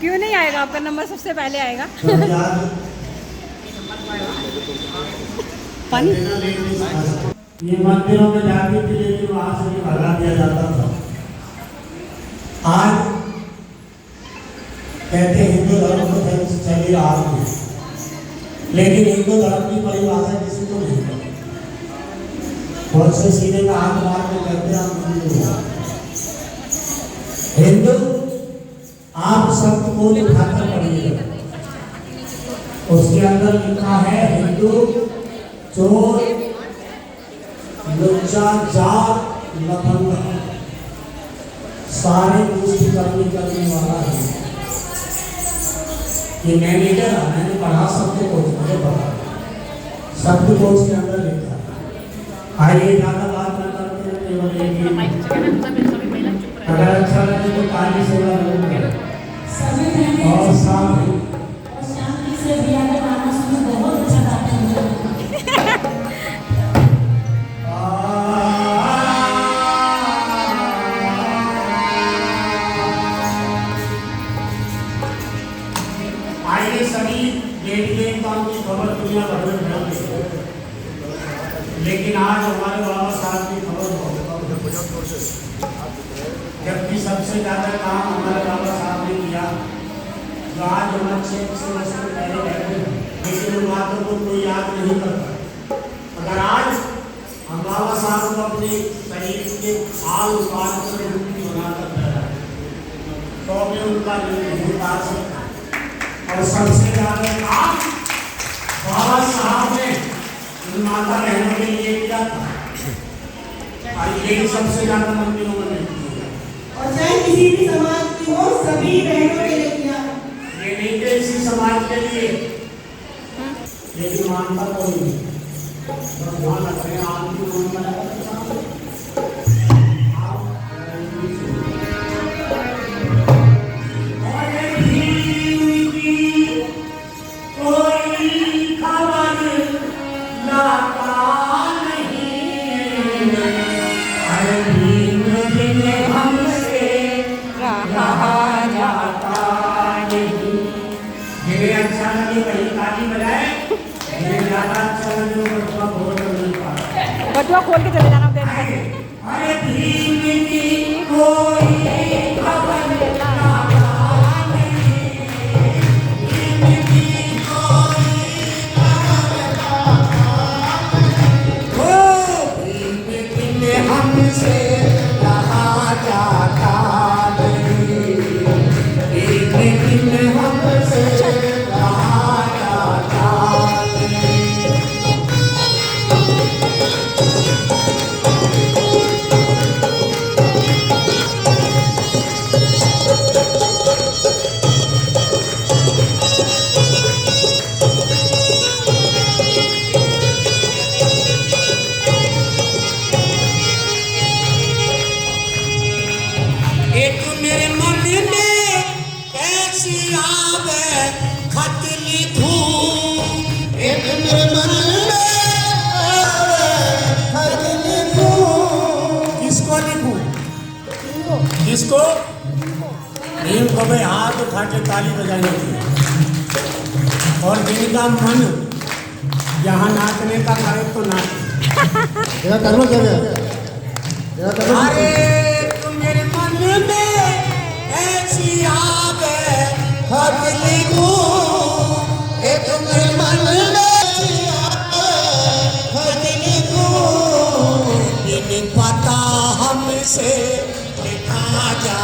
क्यों नहीं आएगा? आपका नंबर सबसे पहले आएगा। पानी ये मंदिरों में जाती थी, लेकिन वहां से भी भगा दिया जाता था। आज कहते हिंदू धर्म को चली रहा है, लेकिन हिंदू धर्म की परिभाषा किसी को नहीं पता। बहुत से सीधे का हाथ मार के कहते हैं हिंदू। आप शब्द को उठाकर पढ़िएगा, उसके अंदर लिखा है हिंदू चोर लुच्चा जाट लफंगा सारे कुछ करने वाला है। ये मैनेजर है, मैंने पढ़ा शब्द कोश, मुझे पता शब्द कोश के अंदर लिखा। आइए ज्यादा बात न करते हैं, केवल एक अगर अच्छा लगे तो ताली से और शांति से दिया के गाना सुनो, बहुत अच्छा गाते हैं। आइए सभी देवताओं की खबर दुनिया भर में फैल गई, लेकिन आज हमारे बाबा साहब की खबर बहुत। जबकि सबसे ज्यादा काम हमारे बाबा साहब ने किया, जो आज हम 600 वर्ष पहले रहते हैं, लेकिन उन बातों को कोई याद नहीं करता। अगर आज हम बाबा साहब को अपने शरीर के खाल उतार कर मुक्ति बनाकर रहे तो भी उनका नहीं उतार सकता। और सबसे ज्यादा काम बाबा साहब ने माता बहनों के लिए किया था, और ये सबसे ज्यादा मंदिरों में नहीं किया। और चाहे किसी भी समाज की हो, सभी बहनों के लिए किया। ये नहीं कि इसी समाज के लिए, लेकिन मानता कोई नहीं। भगवान अपने आप की मानता है। बटुआ खोल के चले जाना देने। अरे कोई खबर हमसे रहा जाता नहीं, हमसे रहा जाता जिसको नीम को भाई हाथ उठा के ताली बजानी चाहिए, और जिनका मन यहाँ नाचने का करे तो नाचे। अरे तुम मेरे मन में ऐसी आवे खत लिखूं, तुम मेरे मन में ऐसी आवे खत लिखूं, बिन पता हमसे लिखा जा